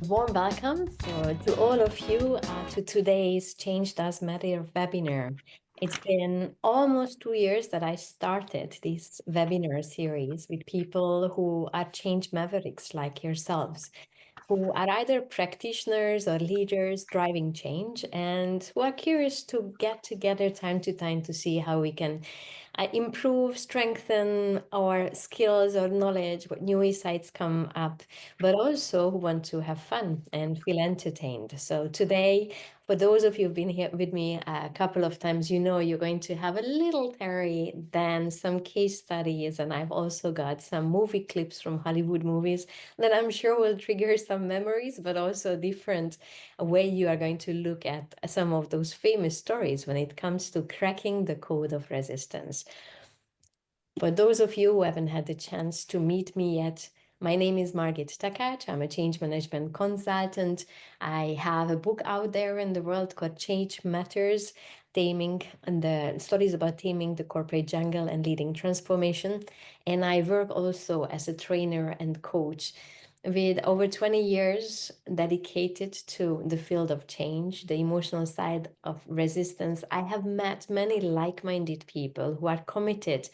Warm welcome to all of you to today's Change Does Matter webinar. It's been almost 2 years that I started this webinar series with people who are change mavericks like yourselves, who are either practitioners or leaders driving change and who are curious to get together time to time to see how we can improve, strengthen our skills or knowledge, what new insights come up, but also who want to have fun and feel entertained. So today, for those of you who've been here with me a couple of times, you know you're going to have a little Terry, then some case studies, and I've also got some movie clips from Hollywood movies that I'm sure will trigger some memories, but also a different way you are going to look at some of those famous stories when it comes to cracking the code of resistance. For those of you who haven't had the chance to meet me yet, my name is Margit Takacs. I'm a change management consultant. I have a book out there in the world called Change Matters, Taming and the stories about taming the corporate jungle and leading transformation. And I work also as a trainer and coach with over 20 years dedicated to the field of change, the emotional side of resistance. I have met many like-minded people who are committed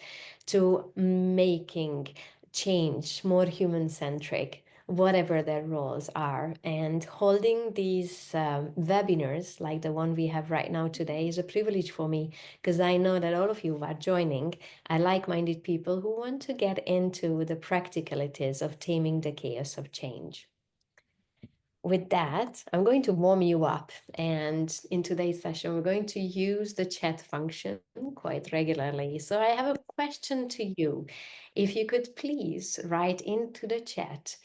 to making change more human-centric, whatever their roles are. And holding these webinars like the one we have right now today is a privilege for me because I know that all of you are joining are like-minded people who want to get into the practicalities of taming the chaos of change. With that, I'm going to warm you up. And in today's session, we're going to use the chat function quite regularly. So I have a question to you. If you could please write into the chat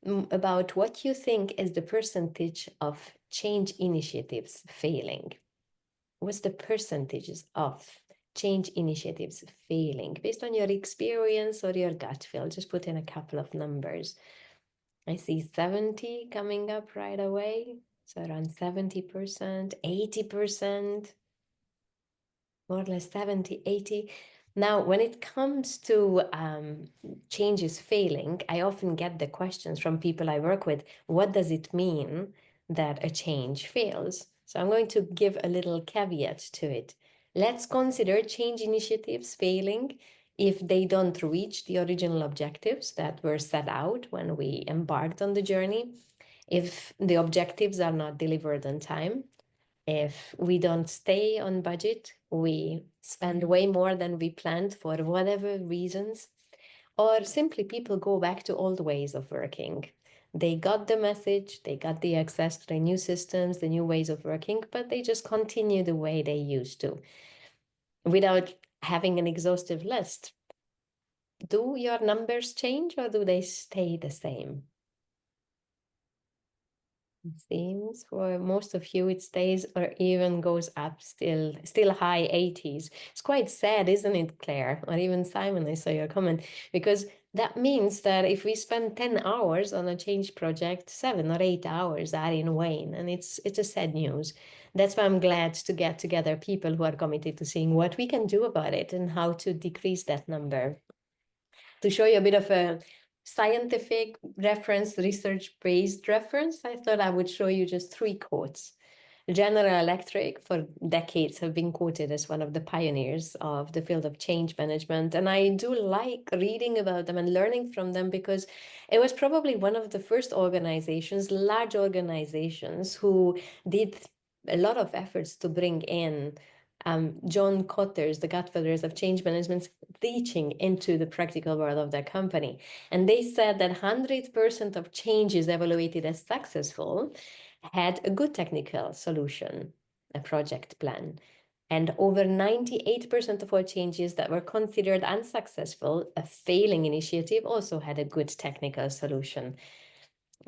about what you think is the percentage of change initiatives failing. What's the percentages of change initiatives failing based on your experience or your gut feel? Just put in a couple of numbers. I see 70 coming up right away. So around 70%, 80%, more or less 70, 80. Now, when it comes to changes failing, I often get the questions from people I work with. What does it mean that a change fails? So I'm going to give a little caveat to it. Let's consider change initiatives failing if they don't reach the original objectives that were set out when we embarked on the journey, if the objectives are not delivered on time, if we don't stay on budget, we spend way more than we planned for whatever reasons, or simply people go back to old ways of working. They got the message, they got the access to the new systems, the new ways of working, but they just continue the way they used to without having an exhaustive list. Do your numbers change or do they stay the same? Seems for most of you it stays or even goes up, still high 80s. It's quite sad, isn't it, Claire? Or even Simon, I saw your comment, because that means that if we spend 10 hours on a change project, 7 or 8 hours are in vain, and it's a sad news. That's why I'm glad to get together people who are committed to seeing what we can do about it and how to decrease that number. To show you a bit of a scientific reference, research-based reference, I thought I would show you just 3 quotes. General Electric for decades have been quoted as one of the pioneers of the field of change management. And I do like reading about them and learning from them because it was probably one of the first organizations, large organizations, who did a lot of efforts to bring in John Kotter's, the godfathers of change management, teaching into the practical world of their company. And they said that 100% of changes evaluated as successful had a good technical solution, a project plan. And over 98% of all changes that were considered unsuccessful, a failing initiative, also had a good technical solution.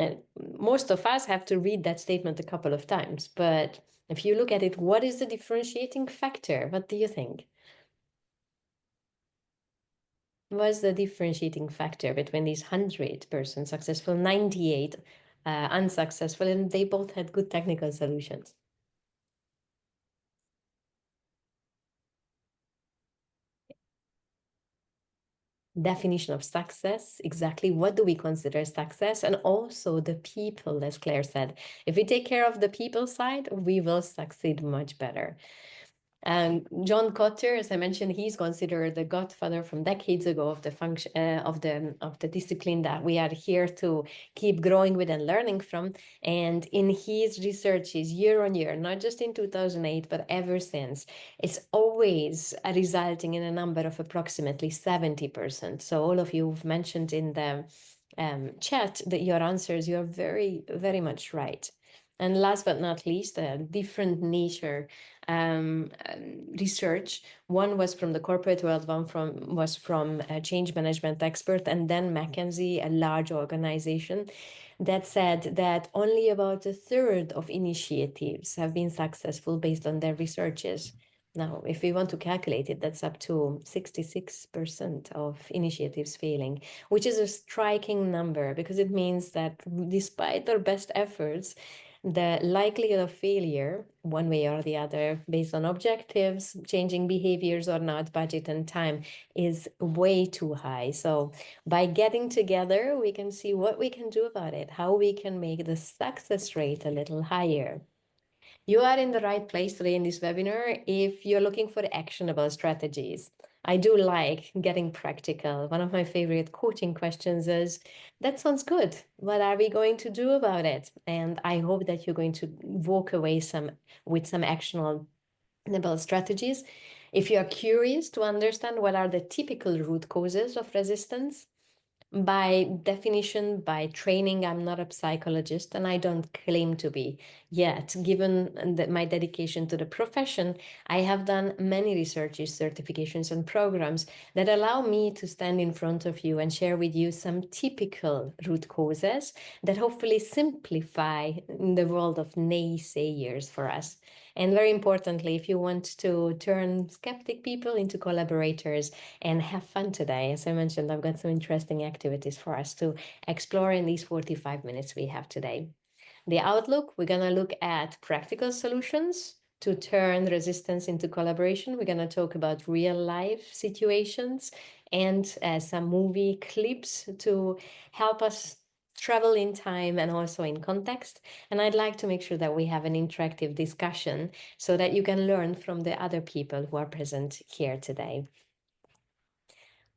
And most of us have to read that statement a couple of times, but if you look at it, what is the differentiating factor? What do you think? What's the differentiating factor between these 100% successful, 98 unsuccessful, and they both had good technical solutions? definition of success, exactly what do we consider success, and also the people, as Claire said. If we take care of the people side, we will succeed much better. And John Kotter, as I mentioned, he's considered the godfather from decades ago of the function of the discipline that we are here to keep growing with and learning from. And in his researches, year on year, not just in 2008, but ever since, it's always resulting in a number of approximately 70%. So all of you have mentioned in the chat that your answers, you're very, very much right. And last but not least, a different nature research. One was from the corporate world, was from a change management expert, and then McKinsey, a large organization, that said that only about a third of initiatives have been successful based on their researches. Now, if we want to calculate it, that's up to 66% of initiatives failing, which is a striking number because it means that despite our best efforts, the likelihood of failure, one way or the other, based on objectives, changing behaviors or not, budget and time, is way too high. So by getting together, we can see what we can do about it, how we can make the success rate a little higher. You are in the right place today in this webinar if you're looking for actionable strategies. I do like getting practical. One of my favorite coaching questions is, that sounds good. What are we going to do about it? And I hope that you're going to walk away with some actionable strategies. If you're curious to understand what are the typical root causes of resistance, by definition, by training, I'm not a psychologist and I don't claim to be yet. Given my dedication to the profession, I have done many researches, certifications, and programs that allow me to stand in front of you and share with you some typical root causes that hopefully simplify the world of naysayers for us. And very importantly, if you want to turn skeptic people into collaborators and have fun today, as I mentioned, I've got some interesting activities for us to explore in these 45 minutes we have today. The outlook, we're going to look at practical solutions to turn resistance into collaboration. We're going to talk about real life situations and some movie clips to help us travel in time and also in context. And I'd like to make sure that we have an interactive discussion so that you can learn from the other people who are present here today.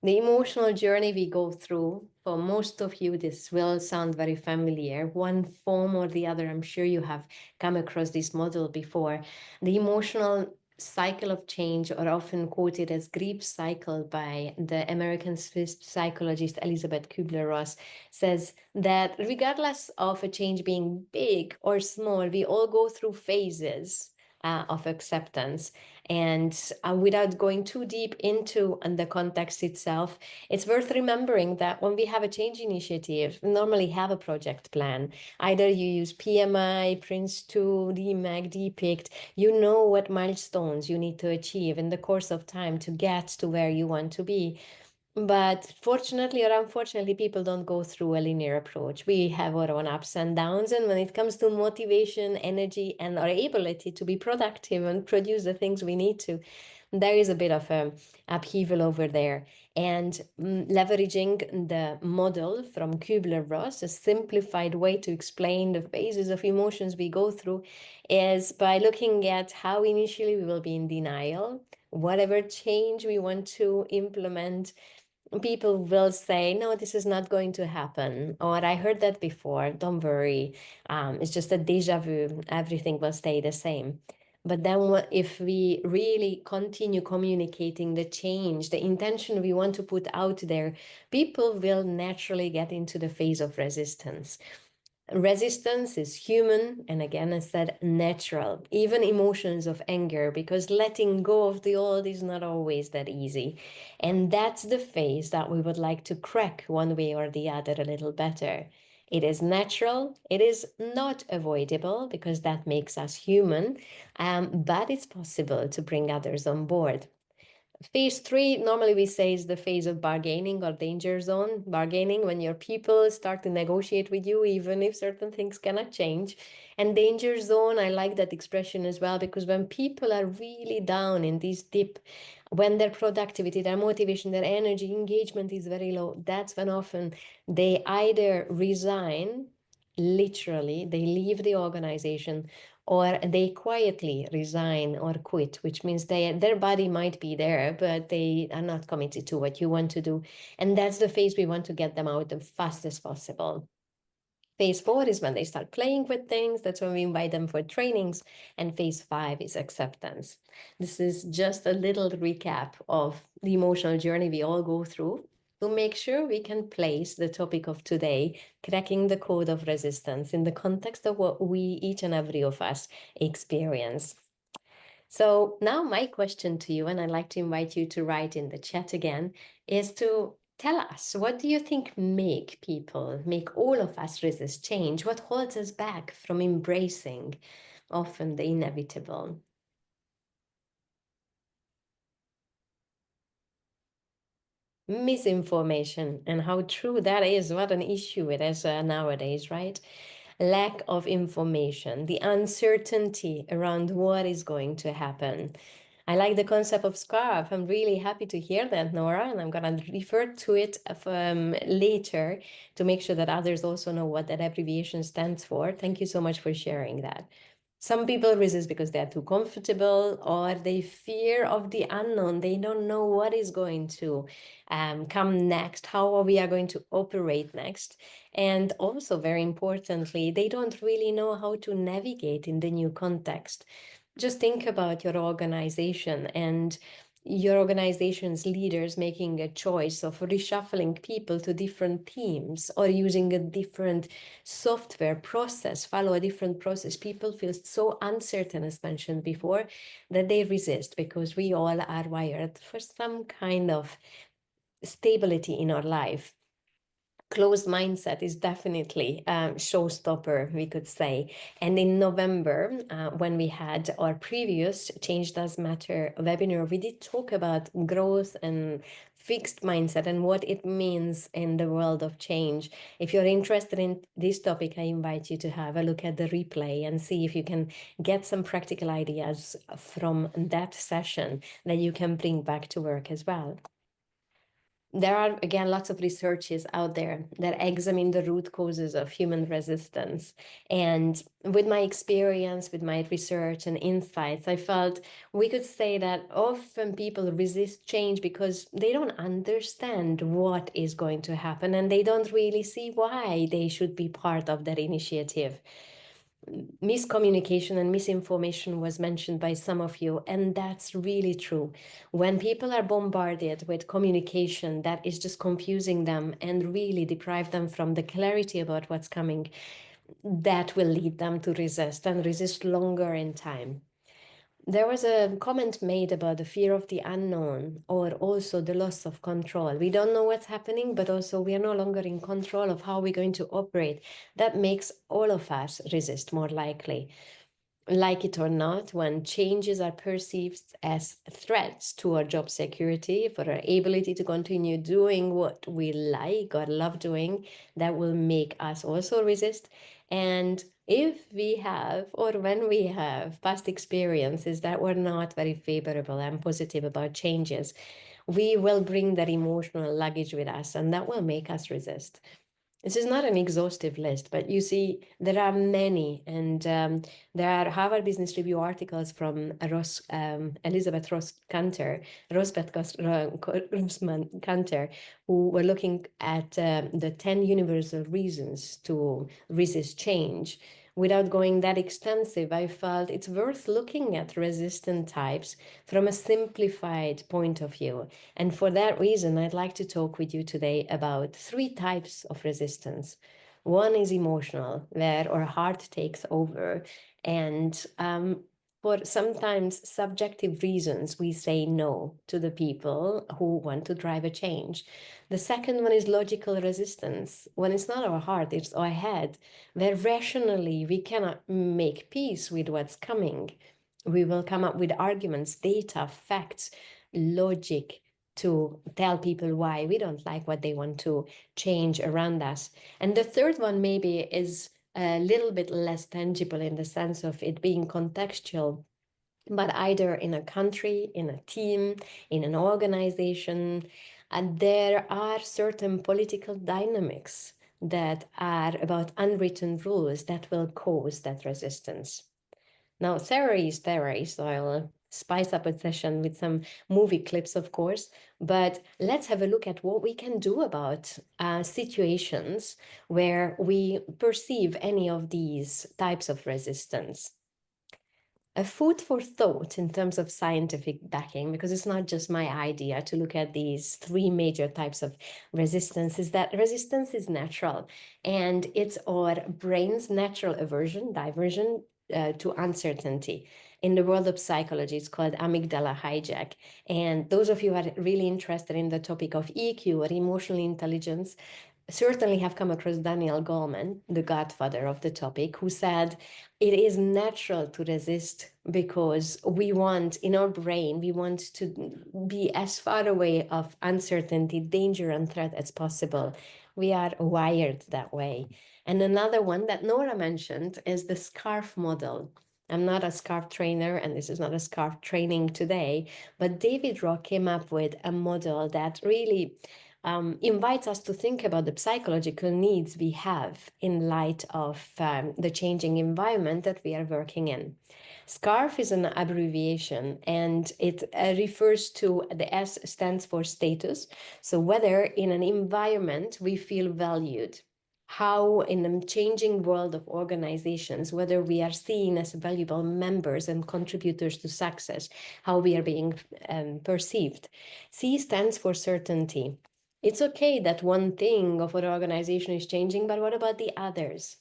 The emotional journey we go through, for most of you, this will sound very familiar. One form or the other, I'm sure you have come across this model before. The emotional cycle of change, or often quoted as grief cycle by the American Swiss psychologist Elizabeth Kubler-Ross, says that regardless of a change being big or small, we all go through phases of acceptance. And without going too deep into the context itself, it's worth remembering that when we have a change initiative, we normally have a project plan. Either you use PMI, Prince2, DMAC, DPICT, you know what milestones you need to achieve in the course of time to get to where you want to be. But fortunately or unfortunately, people don't go through a linear approach. We have our own ups and downs. And when it comes to motivation, energy, and our ability to be productive and produce the things we need to, there is a bit of a upheaval over there. And leveraging the model from Kubler-Ross, a simplified way to explain the phases of emotions we go through, is by looking at how initially we will be in denial. Whatever change we want to implement, people will say, no, this is not going to happen. Or I heard that before, don't worry. It's just a deja vu. Everything will stay the same. But then if we really continue communicating the change, the intention we want to put out there, people will naturally get into the phase of resistance. Resistance is human, and again, I said natural, even emotions of anger, because letting go of the old is not always that easy. And that's the phase that we would like to crack one way or the other a little better. It is natural, it is not avoidable because that makes us human, but it's possible to bring others on board. Phase three, normally we say, is the phase of bargaining or danger zone. Bargaining, when your people start to negotiate with you, even if certain things cannot change. And danger zone, I like that expression as well, because when people are really down in this dip, when their productivity, their motivation, their energy, engagement is very low, that's when often they either resign, literally, they leave the organization, or they quietly resign or quit, which means their body might be there, but they are not committed to what you want to do. And that's the phase we want to get them out the fastest possible. Phase four is when they start playing with things. That's when we invite them for trainings. And phase five is acceptance. This is just a little recap of the emotional journey we all go through to make sure we can place the topic of today, cracking the code of resistance, in the context of what we, each and every of us, experience. So now my question to you, and I'd like to invite you to write in the chat again, is to tell us, what do you think make all of us resist change? What holds us back from embracing often the inevitable? Misinformation, and how true that is. What an issue it is nowadays, right? Lack of information, the uncertainty around what is going to happen. I like the concept of scarf. I'm really happy to hear that, Nora, and I'm going to refer to it later to make sure that others also know what that abbreviation stands for. Thank you so much for sharing that. Some people resist because they're too comfortable, or they fear of the unknown. They don't know what is going to come next, how we are going to operate next. And also, very importantly, they don't really know how to navigate in the new context. Just think about your organization and your organization's leaders making a choice of reshuffling people to different teams or using a different software process, follow a different process. People feel so uncertain, as mentioned before, that they resist, because we all are wired for some kind of stability in our life. Closed mindset is definitely a showstopper, we could say. And in November, when we had our previous Change Does Matter webinar, we did talk about growth and fixed mindset and what it means in the world of change. If you're interested in this topic, I invite you to have a look at the replay and see if you can get some practical ideas from that session that you can bring back to work as well. There are, again, lots of researches out there that examine the root causes of human resistance. And with my experience, with my research and insights, I felt we could say that often people resist change because they don't understand what is going to happen, and they don't really see why they should be part of that initiative. Miscommunication and misinformation was mentioned by some of you, and that's really true. When people are bombarded with communication that is just confusing them and really deprive them from the clarity about what's coming, that will lead them to resist and resist longer in time. There was a comment made about the fear of the unknown, or also the loss of control. We don't know what's happening, but also we are no longer in control of how we're going to operate. That makes all of us resist more likely. Like it or not, when changes are perceived as threats to our job security, for our ability to continue doing what we like or love doing, that will make us also resist. And if we have, or when we have, past experiences that were not very favorable and positive about changes, we will bring that emotional luggage with us, and that will make us resist. This is not an exhaustive list, but you see, there are many, and there are Harvard Business Review articles from Elizabeth Ross Cantor, Rossman Cantor, who were looking at the 10 universal reasons to resist change. Without going that extensive, I felt it's worth looking at resistant types from a simplified point of view. And for that reason, I'd like to talk with you today about 3 types of resistance. One is emotional, where our heart takes over, and for sometimes subjective reasons, we say no to the people who want to drive a change. The second one is logical resistance, when it's not our heart, it's our head, where rationally we cannot make peace with what's coming. We will come up with arguments, data, facts, logic to tell people why we don't like what they want to change around us. And the third one maybe is a little bit less tangible in the sense of it being contextual, but either in a country, in a team, in an organization, and there are certain political dynamics that are about unwritten rules that will cause that resistance. Now, theory is theory, so I'll spice up a session with some movie clips, of course, but let's have a look at what we can do about situations where we perceive any of these types of resistance. A food for thought in terms of scientific backing, because it's not just my idea to look at these three major types of resistance, is that resistance is natural and it's our brain's natural diversion to uncertainty. In the world of psychology, it's called amygdala hijack. And those of you who are really interested in the topic of EQ or emotional intelligence, certainly have come across Daniel Goleman, the godfather of the topic, who said it is natural to resist because we want, in our brain, we want to be as far away of uncertainty, danger, and threat as possible. We are wired that way. And another one that Nora mentioned is the SCARF model. I'm not a SCARF trainer, and this is not a SCARF training today, but David Rock came up with a model that really invites us to think about the psychological needs we have in light of the changing environment that we are working in. SCARF is an abbreviation, and it refers to the S stands for status. So whether in an environment we feel valued, how in the changing world of organizations, whether we are seen as valuable members and contributors to success, how we are being perceived. C stands for certainty. It's okay that one thing of an organization is changing, but what about the others?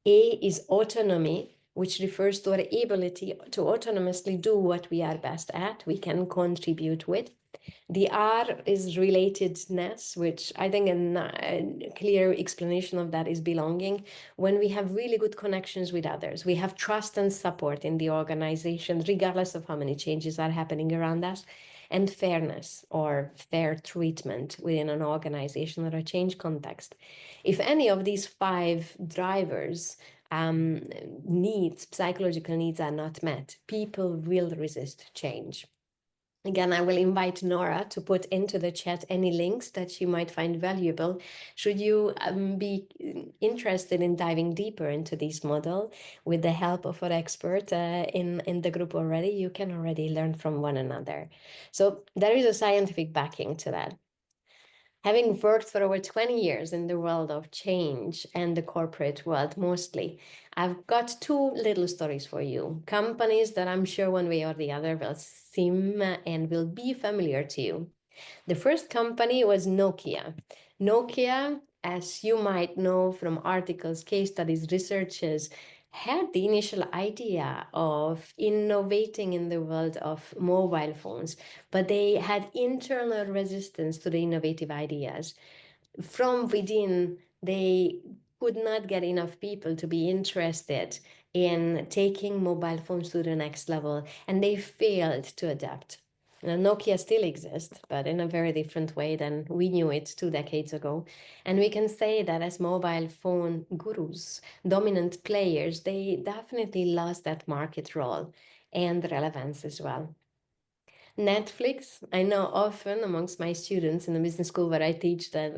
A is autonomy, which refers to our ability to autonomously do what we are best at, we can contribute with. The R is relatedness, which I think a clear explanation of that is belonging. When we have really good connections with others, we have trust and support in the organization, regardless of how many changes are happening around us. And fairness or fair treatment within an organization or a change context. If any of these five drivers needs, psychological needs are not met, people will resist change. Again, I will invite Nora to put into the chat any links that you might find valuable. Should you be interested in diving deeper into this model with the help of an expert in the group already, you can already learn from one another. So there is a scientific backing to that. Having worked for over 20 years in the world of change and the corporate world mostly, I've got two little stories for you. Companies that I'm sure one way or the other will seem and will be familiar to you. The first company was Nokia. Nokia, as you might know from articles, case studies, researches, had the initial idea of innovating in the world of mobile phones, but they had internal resistance to the innovative ideas. From within, they could not get enough people to be interested in taking mobile phones to the next level, and they failed to adapt. Now, Nokia still exists, but in a very different way than we knew it 2 decades ago. And we can say that as mobile phone gurus, dominant players, they definitely lost that market role and relevance as well. Netflix, I know often amongst my students in the business school where I teach that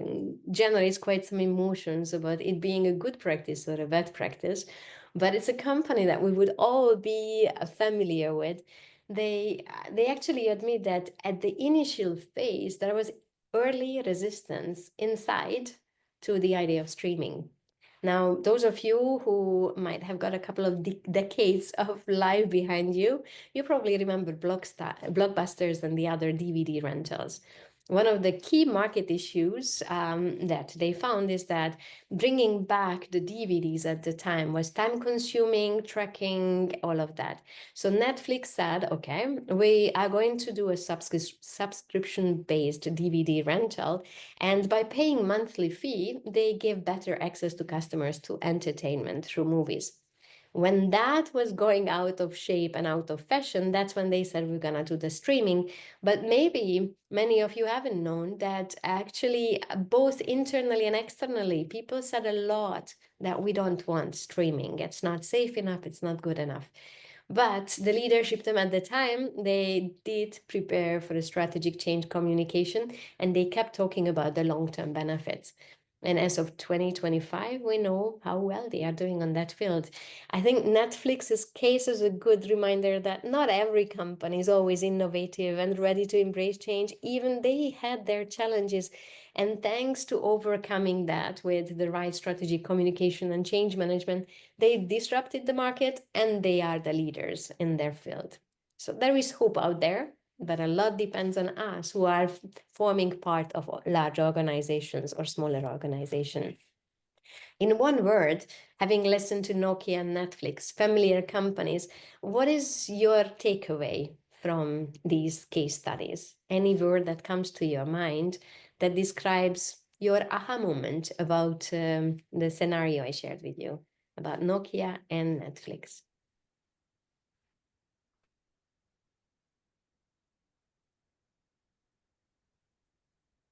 generates quite some emotions about it being a good practice or a bad practice, but it's a company that we would all be familiar with. They actually admit that at the initial phase, there was early resistance inside to the idea of streaming. Now, those of you who might have got a couple of decades of life behind you, you probably remember Blockbusters and the other DVD rentals. One of the key market issues that they found is that bringing back the DVDs at the time was time consuming, tracking, all of that. So Netflix said, okay, we are going to do a subscription-based DVD rental. And by paying monthly fee, they give better access to customers to entertainment through movies. When that was going out of shape and out of fashion, that's when they said we're gonna do the streaming. But maybe many of you haven't known that actually both internally and externally, people said a lot that we don't want streaming. It's not safe enough, it's not good enough. But the leadership team at the time, they did prepare for a strategic change communication, and they kept talking about the long-term benefits. And as of 2025, we know how well they are doing on that field. I think Netflix's case is a good reminder that not every company is always innovative and ready to embrace change. Even they had their challenges. And thanks to overcoming that with the right strategic communication and change management, they disrupted the market and they are the leaders in their field. So there is hope out there, but a lot depends on us who are forming part of large organizations or smaller organizations. In one word, having listened to Nokia and Netflix, familiar companies, what is your takeaway from these case studies? Any word that comes to your mind that describes your aha moment about the scenario I shared with you about Nokia and Netflix?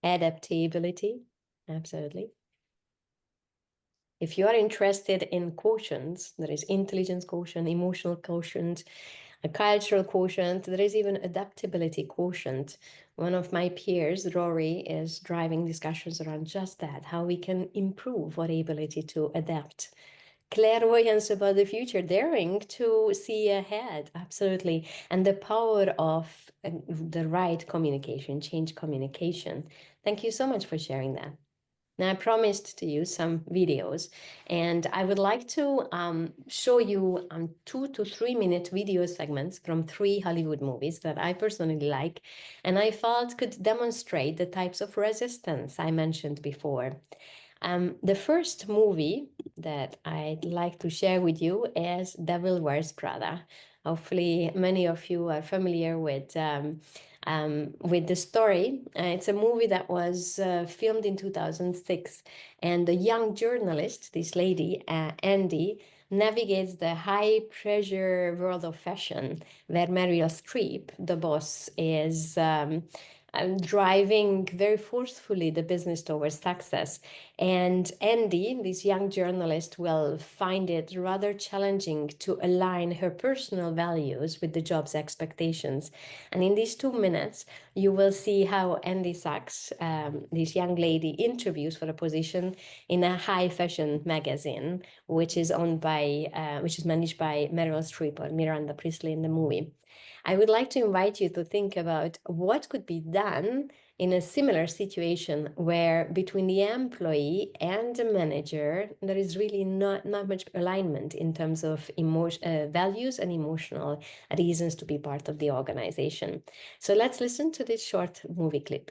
Adaptability, absolutely. If you are interested in quotients, there is intelligence quotient, emotional quotient, a cultural quotient, there is even adaptability quotient. One of my peers, Rory, is driving discussions around just that, how we can improve our ability to adapt. Clairvoyance about the future, daring to see ahead, absolutely. And the power of the right communication, change communication. Thank you so much for sharing that. Now, I promised to use some videos, and I would like to show you 2 to 3 minute video segments from 3 Hollywood movies that I personally like, and I felt could demonstrate the types of resistance I mentioned before. The first movie that I'd like to share with you is Devil Wears Prada. Hopefully, many of you are familiar with the story. It's a movie that was filmed in 2006, and the young journalist, this lady, Andy, navigates the high pressure world of fashion where Meryl Streep, the boss, is driving very forcefully the business towards success. And Andy, this young journalist, will find it rather challenging to align her personal values with the job's expectations. And in these 2 minutes, you will see how Andy Sachs, this young lady, interviews for a position in a high fashion magazine, which is managed by Meryl Streep or Miranda Priestly in the movie. I would like to invite you to think about what could be done in a similar situation where between the employee and the manager, there is really not much alignment in terms of values and emotional reasons to be part of the organization. So let's listen to this short movie clip.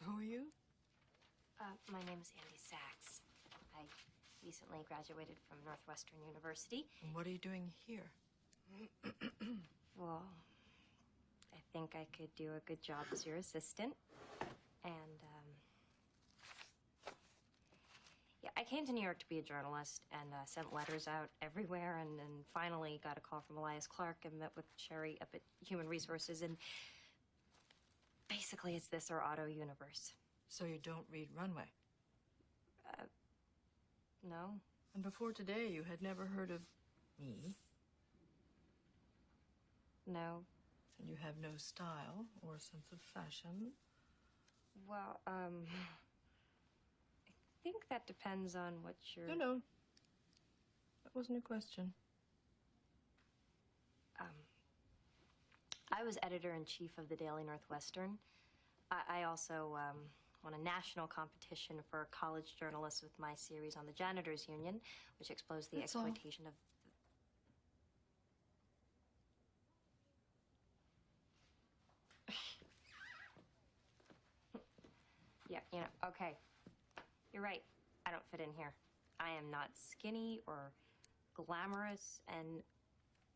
Who are you? My name is Andy Sachs. I recently graduated from Northwestern University. And what are you doing here? Well, I think I could do a good job as your assistant. And, yeah, I came to New York to be a journalist and sent letters out everywhere and then finally got a call from Elias Clark and met with Sherry up at Human Resources. And basically, it's this or Auto Universe. So you don't read Runway? No. And before today, you had never heard of me? No. And you have no style or sense of fashion? Well, I think that depends on what you're... No. That wasn't a question. I was editor-in-chief of the Daily Northwestern. I also won a national competition for college journalists with my series on the Janitors Union, which exposed the exploitation of... Yeah, okay. You're right. I don't fit in here. I am not skinny or glamorous, and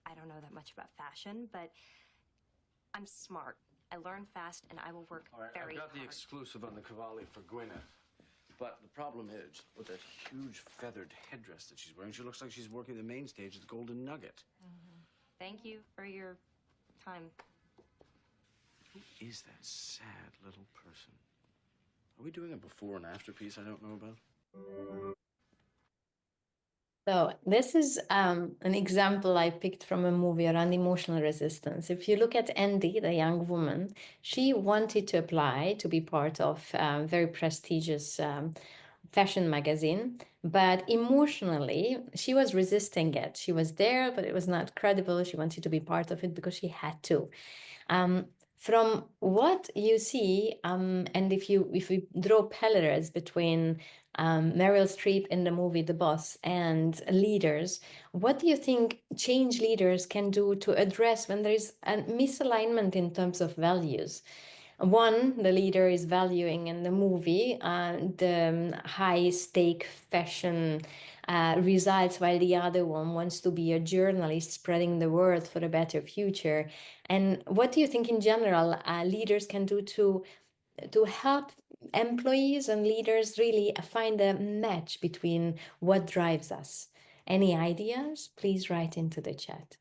I don't know that much about fashion, but I'm smart. I learn fast, and I will work All right, very I've got the hard. exclusive on the Cavalli for Gwyneth. But the problem is, with that huge feathered headdress that she's wearing, she looks like she's working the main stage at the Golden Nugget. Thank you for your time. Who is that sad little person? Are we doing a before and after piece I don't know about? So this is an example I picked from a movie around emotional resistance. If you look at Andy, the young woman, she wanted to apply to be part of a very prestigious fashion magazine, but emotionally she was resisting it. She was there, but it was not credible. She wanted to be part of it because she had to. From what you see, and if we draw parallels between Meryl Streep in the movie The Boss and leaders, what do you think change leaders can do to address when there is a misalignment in terms of values? One, the leader is valuing in the movie the high stake fashion results, while the other one wants to be a journalist spreading the word for a better future. And what do you think in general leaders can do to help employees and leaders really find a match between what drives us? Any ideas? Please write into the chat.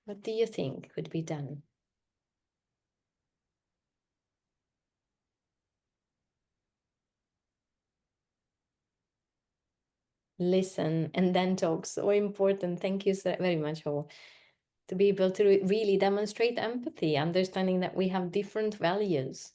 What do you think could be done? Listen and then talk. So important. Thank you so very much, Ho. To be able to really demonstrate empathy, understanding that we have different values.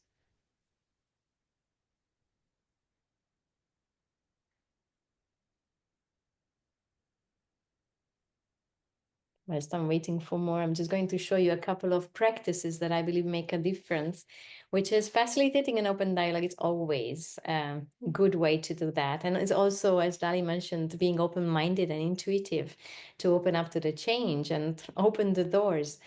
Whilst I'm waiting for more, I'm just going to show you a couple of practices that I believe make a difference, which is facilitating an open dialogue. It's always a good way to do that. And it's also, as Dali mentioned, being open-minded and intuitive to open up to the change and open the doors.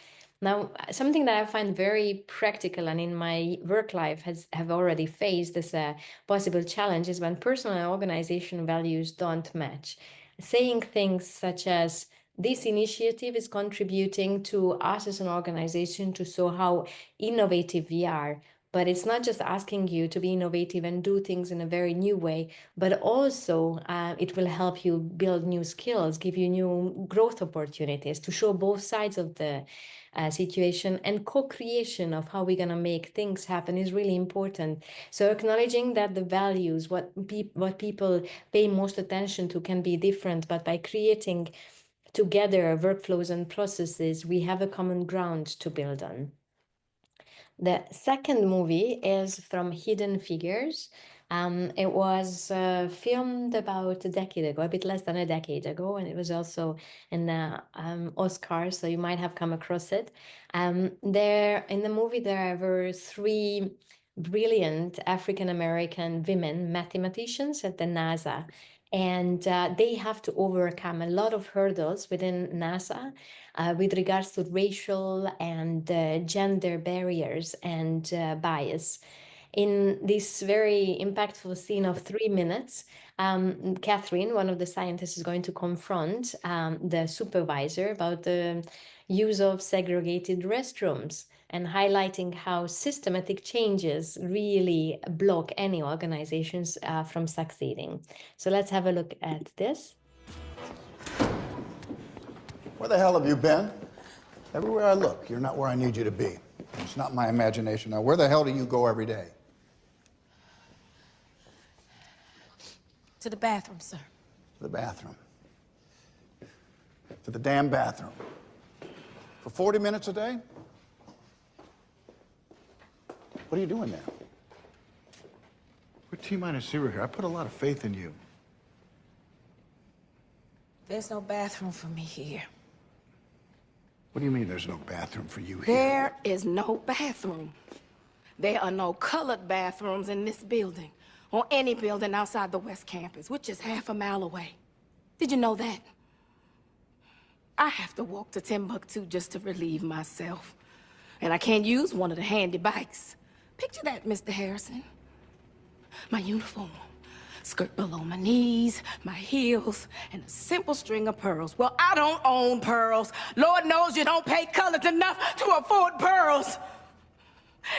Now, something that I find very practical and in my work life have already faced as a possible challenge is when personal and organization values don't match. Saying things such as, this initiative is contributing to us as an organization to show how innovative we are. But it's not just asking you to be innovative and do things in a very new way, but also it will help you build new skills, give you new growth opportunities, to show both sides of the situation. And co-creation of how we're going to make things happen is really important. So acknowledging that the values, what people pay most attention to can be different, but by creating together workflows and processes, we have a common ground to build on. The second movie is from Hidden Figures. It was filmed about a decade ago, a bit less than a decade ago, and it was also in the Oscars, so you might have come across it. There in the movie, there were three brilliant African-American women mathematicians at the NASA. And they have to overcome a lot of hurdles within NASA with regards to racial and gender barriers and bias. In this very impactful scene of 3 minutes, Catherine, one of the scientists, is going to confront the supervisor about the use of segregated restrooms and highlighting how systematic changes really block any organizations from succeeding. So let's have a look at this. Where the hell have you been? Everywhere I look, you're not where I need you to be. It's not my imagination. Now, where the hell do you go every day? To the bathroom, sir. To the bathroom. To the damn bathroom. For 40 minutes a day? What are you doing there? We're T-minus 0 here. I put a lot of faith in you. There's no bathroom for me here. What do you mean there's no bathroom for you here? There is no bathroom. There are no colored bathrooms in this building, or any building outside the West Campus, which is half a mile away. Did you know that? I have to walk to Timbuktu just to relieve myself. And I can't use one of the handy bikes. Picture that, Mr. Harrison. My uniform, skirt below my knees, my heels, and a simple string of pearls. Well, I don't own pearls. Lord knows you don't pay colors enough to afford pearls.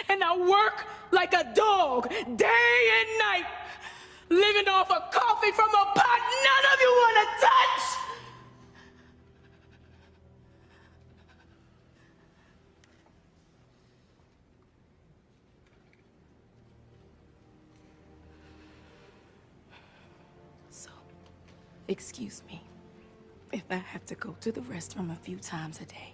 And I work like a dog, day and night, living off of coffee from a pot none of you want to touch. So, excuse me if I have to go to the restroom a few times a day.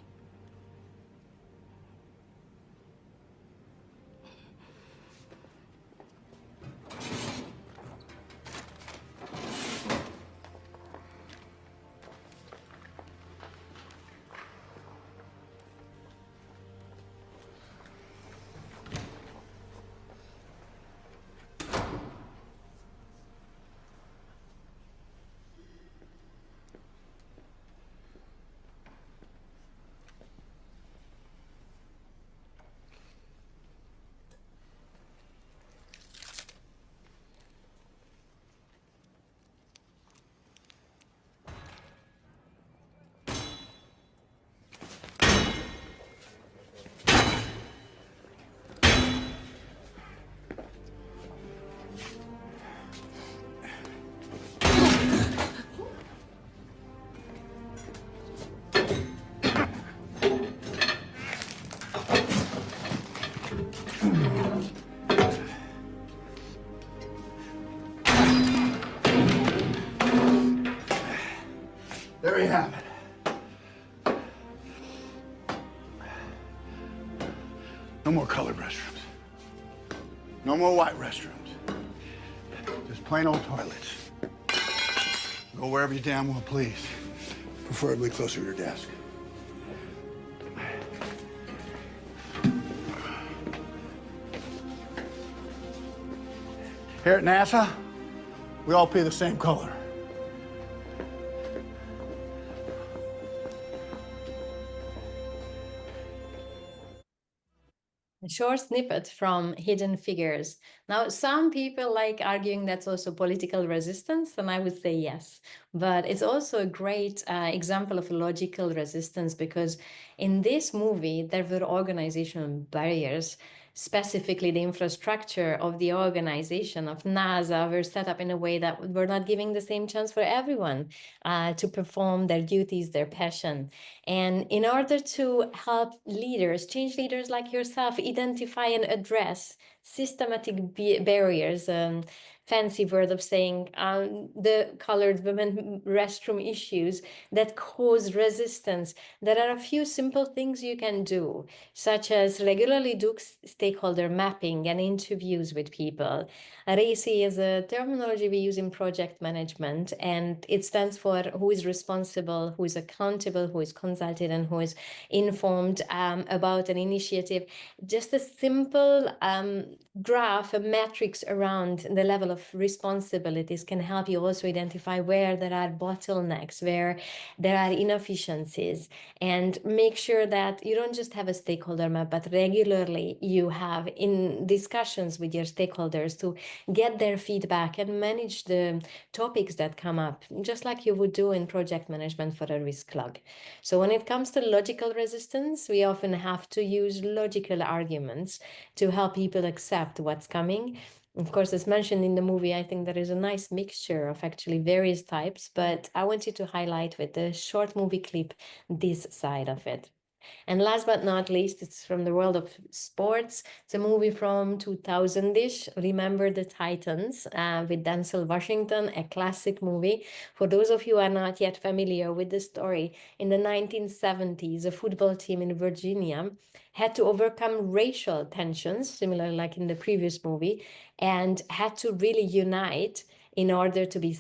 There you have it. No more colored restrooms. No more white restrooms. Just plain old toilets. Go wherever you damn well please. Preferably closer to your desk. Here at NASA, we all pee the same color. A short snippet from Hidden Figures. Now, some people like arguing that's also political resistance, and I would say yes. But it's also a great example of logical resistance, because in this movie, there were organizational barriers. Specifically, the infrastructure of the organization of NASA were set up in a way that were not giving the same chance for everyone to perform their duties, their passion. And in order to help leaders, change leaders like yourself, identify and address systematic barriers, fancy word of saying the colored women restroom issues that cause resistance, there are a few simple things you can do, such as regularly do stakeholder mapping and interviews with people. RACI is a terminology we use in project management, and it stands for who is responsible, who is accountable, who is consulted, and who is informed about an initiative. Just a simple graph, a matrix around the level of responsibilities can help you also identify where there are bottlenecks, where there are inefficiencies, and make sure that you don't just have a stakeholder map, but regularly you have in discussions with your stakeholders to get their feedback and manage the topics that come up, just like you would do in project management for a risk log. So when it comes to logical resistance, we often have to use logical arguments to help people accept what's coming. Of course, as mentioned in the movie, I think there is a nice mixture of actually various types, but I wanted to highlight with the short movie clip this side of it. And last but not least, it's from the world of sports. It's a movie from 2000-ish, Remember the Titans, with Denzel Washington, a classic movie. For those of you who are not yet familiar with the story, in the 1970s, a football team in Virginia had to overcome racial tensions, similar like in the previous movie, and had to really unite in order to be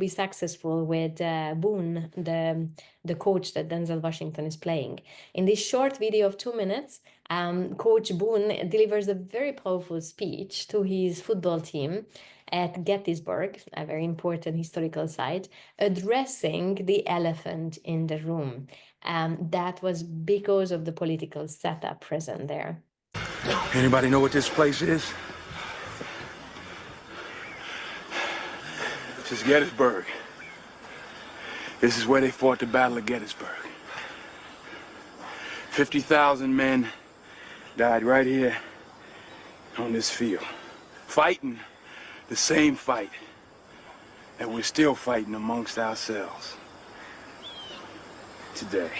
successful with Boone, the coach that Denzel Washington is playing. In this short video of 2 minutes, Coach Boone delivers a very powerful speech to his football team at Gettysburg, a very important historical site, addressing the elephant in the room. That was because of the political setup present there. Anybody know what this place is? This is Gettysburg. This is where they fought the Battle of Gettysburg. 50,000 men died right here on this field, fighting the same fight that we're still fighting amongst ourselves today.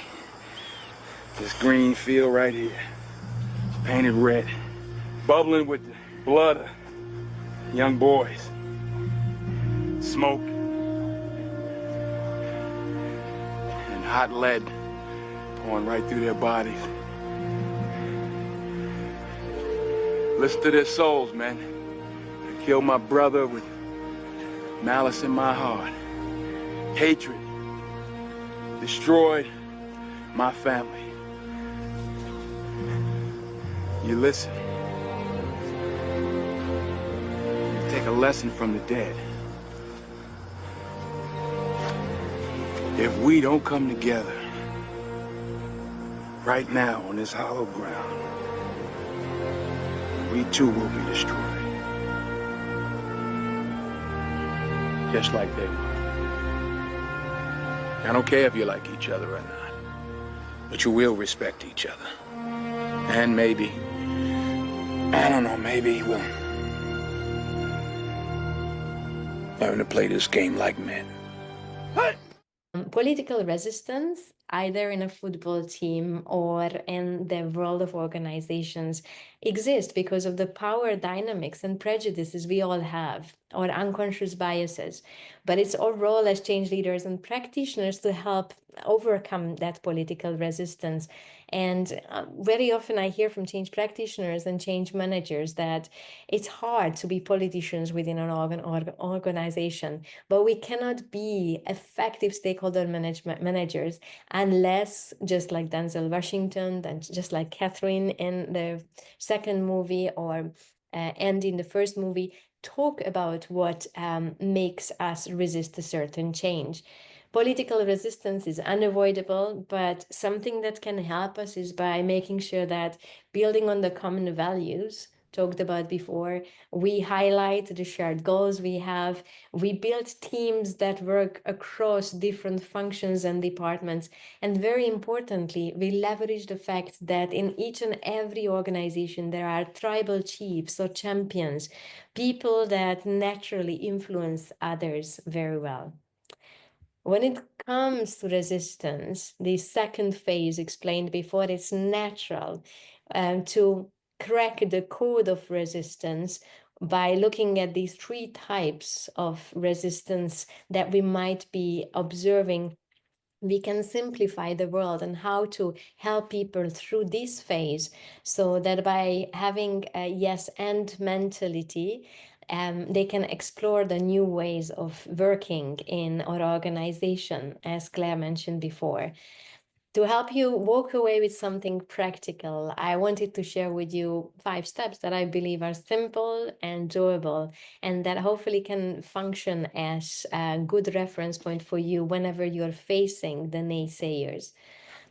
This green field right here, painted red, bubbling with the blood of young boys. Smoke and hot lead pouring right through their bodies. Listen to their souls, man. I killed my brother with malice in my heart. Hatred destroyed my family. You listen. You take a lesson from the dead. If we don't come together right now on this hollow ground, we too will be destroyed. Just like they were. I don't care if you like each other or not, but you will respect each other. And maybe, I don't know, maybe we'll learn to play this game like men. Political resistance, either in a football team or in the world of organizations, exist because of the power dynamics and prejudices we all have, or unconscious biases. But it's our role as change leaders and practitioners to help overcome that political resistance. And very often I hear from change practitioners and change managers that it's hard to be politicians within an organization, but we cannot be effective stakeholder managers unless, just like Denzel Washington, and just like Catherine in the second movie, or Andy in the first movie, talk about what makes us resist a certain change. Political resistance is unavoidable, but something that can help us is by making sure that, building on the common values talked about before, we highlight the shared goals we have, we build teams that work across different functions and departments, and very importantly, we leverage the fact that in each and every organization there are tribal chiefs or champions, people that naturally influence others very well. When it comes to resistance, the second phase explained before, it's natural to crack the code of resistance by looking at these three types of resistance that we might be observing. We can simplify the world and how to help people through this phase, so that by having a yes and mentality, they can explore the new ways of working in our organization, as Claire mentioned before. To help you walk away with something practical, I wanted to share with you 5 steps that I believe are simple and doable, and that hopefully can function as a good reference point for you whenever you're facing the naysayers.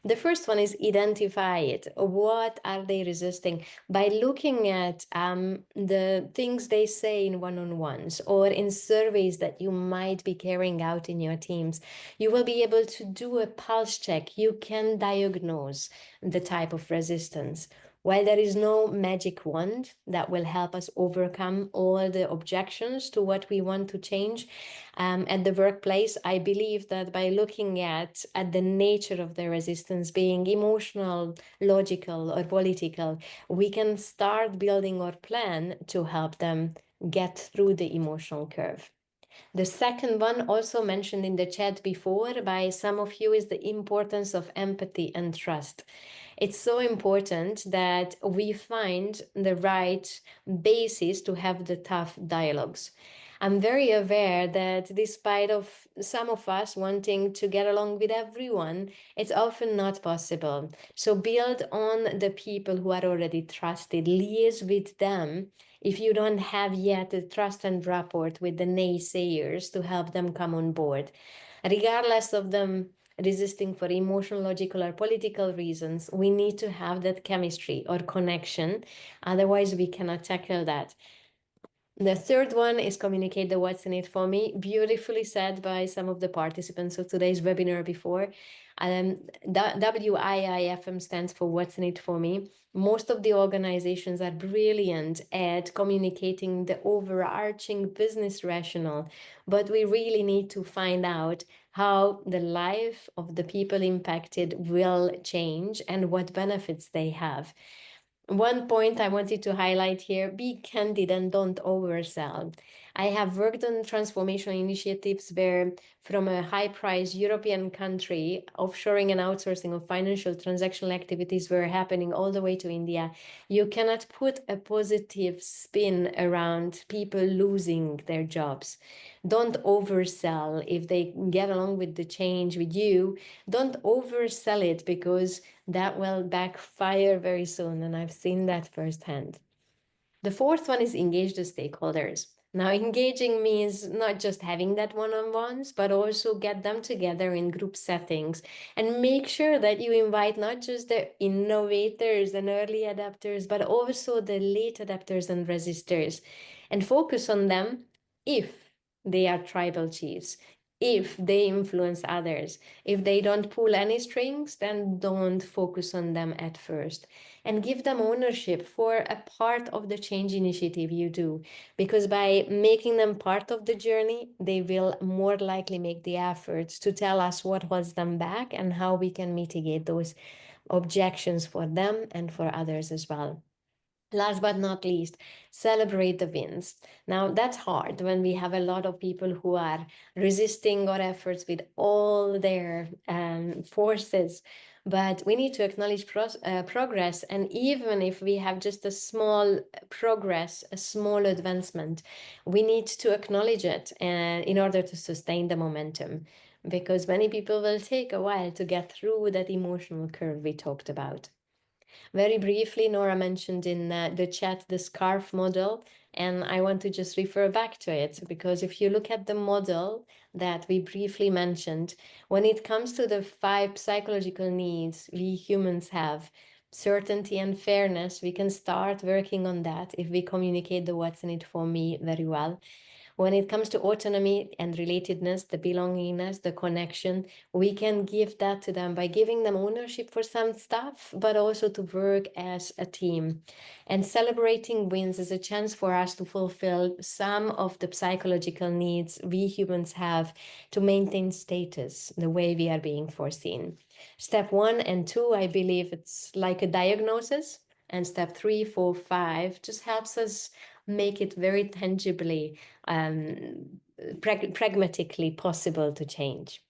The first one is identify it. What are they resisting? By looking at the things they say in one-on-ones or in surveys that you might be carrying out in your teams, you will be able to do a pulse check. You can diagnose the type of resistance. While there is no magic wand that will help us overcome all the objections to what we want to change at the workplace, I believe that by looking at the nature of the resistance being emotional, logical, or political, we can start building our plan to help them get through the emotional curve. The second one, also mentioned in the chat before by some of you, is the importance of empathy and trust. It's so important that we find the right basis to have the tough dialogues. I'm very aware that despite of some of us wanting to get along with everyone, it's often not possible. So build on the people who are already trusted, liaise with them if you don't have yet the trust and rapport with the naysayers to help them come on board. Regardless of them resisting for emotional, logical, or political reasons, we need to have that chemistry or connection. Otherwise, we cannot tackle that. The third one is communicate the what's in it for me, beautifully said by some of the participants of today's webinar before. WIIFM stands for what's in it for me. Most of the organizations are brilliant at communicating the overarching business rationale, but we really need to find out how the life of the people impacted will change and what benefits they have. One point I wanted to highlight here, be candid and don't oversell. I have worked on transformational initiatives where from a high-priced European country, offshoring and outsourcing of financial transactional activities were happening all the way to India. You cannot put a positive spin around people losing their jobs. Don't oversell. If they get along with the change with you, don't oversell it, because that will backfire very soon, and I've seen that firsthand. The fourth one is engage the stakeholders. Now, engaging means not just having that one-on-ones, but also get them together in group settings and make sure that you invite not just the innovators and early adapters, but also the late adapters and resistors, and focus on them if they are tribal chiefs, if they influence others. If they don't pull any strings, then don't focus on them at first, and give them ownership for a part of the change initiative you do, because by making them part of the journey, they will more likely make the efforts to tell us what holds them back and how we can mitigate those objections for them and for others as well. Last but not least, celebrate the wins. Now, that's hard when we have a lot of people who are resisting our efforts with all their forces, but we need to acknowledge progress. And even if we have just a small progress, a small advancement, we need to acknowledge it in order to sustain the momentum, because many people will take a while to get through that emotional curve we talked about. Very briefly, Nora mentioned in the chat the SCARF model, and I want to just refer back to it, because if you look at the model that we briefly mentioned, when it comes to the 5 psychological needs we humans have, certainty and fairness, we can start working on that if we communicate the what's in it for me very well. When it comes to autonomy and relatedness, the belongingness, the connection, we can give that to them by giving them ownership for some stuff, but also to work as a team. And celebrating wins is a chance for us to fulfill some of the psychological needs we humans have to maintain status the way we are being foreseen. Step 1 and 2, I believe it's like a diagnosis. And step 3, 4, 5 just helps us make it very tangibly, pragmatically possible to change.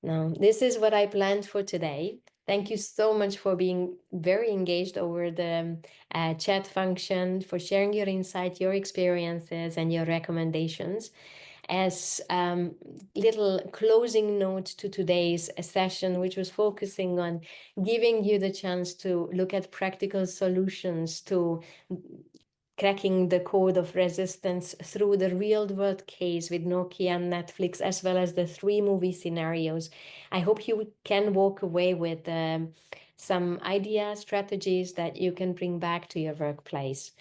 Now, this is what I planned for today. Thank you so much for being very engaged over the chat function, for sharing your insight, your experiences, and your recommendations. As little closing note to today's session, which was focusing on giving you the chance to look at practical solutions to cracking the code of resistance through the real world case with Nokia and Netflix, as well as the 3 movie scenarios. I hope you can walk away with some ideas, strategies that you can bring back to your workplace.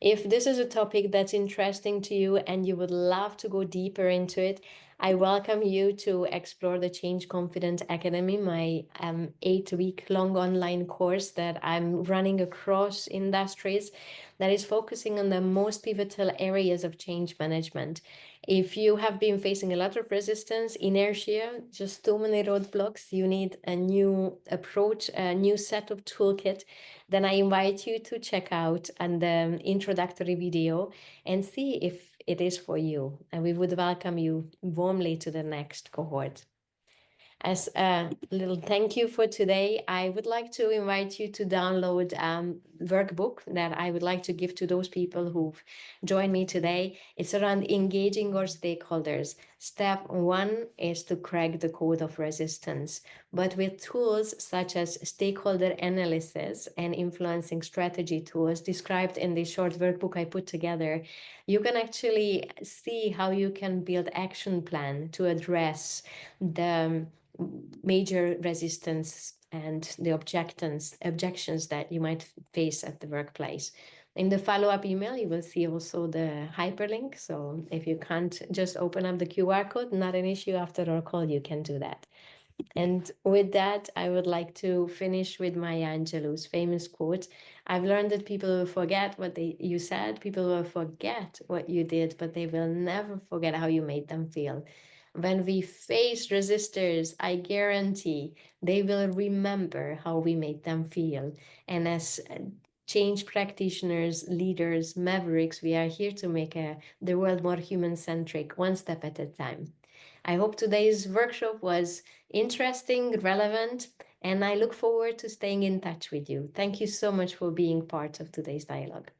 If this is a topic that's interesting to you and you would love to go deeper into it, I welcome you to explore the Change Confident Academy, my 8-week-long online course that I'm running across industries that is focusing on the most pivotal areas of change management. If you have been facing a lot of resistance, inertia, just too many roadblocks, you need a new approach, a new set of toolkit, then I invite you to check out the introductory video and see if it is for you. And we would welcome you warmly to the next cohort. As a little thank you for today, I would like to invite you to download workbook that I would like to give to those people who've joined me today. It's around engaging our stakeholders. Step 1 is to crack the code of resistance, but with tools such as stakeholder analysis and influencing strategy tools described in the short workbook I put together, you can actually see how you can build action plan to address the major resistance and the objections that you might face at the workplace. In the follow-up email, you will see also the hyperlink. So if you can't just open up the QR code, not an issue. After our call, you can do that. And with that, I would like to finish with Maya Angelou's famous quote. I've learned that people will forget what you said, people will forget what you did, but they will never forget how you made them feel. When we face resistors, I guarantee they will remember how we made them feel. And as change practitioners, leaders, mavericks, we are here to make the world more human-centric, one step at a time. I hope today's workshop was interesting, relevant, and I look forward to staying in touch with you. Thank you so much for being part of today's dialogue.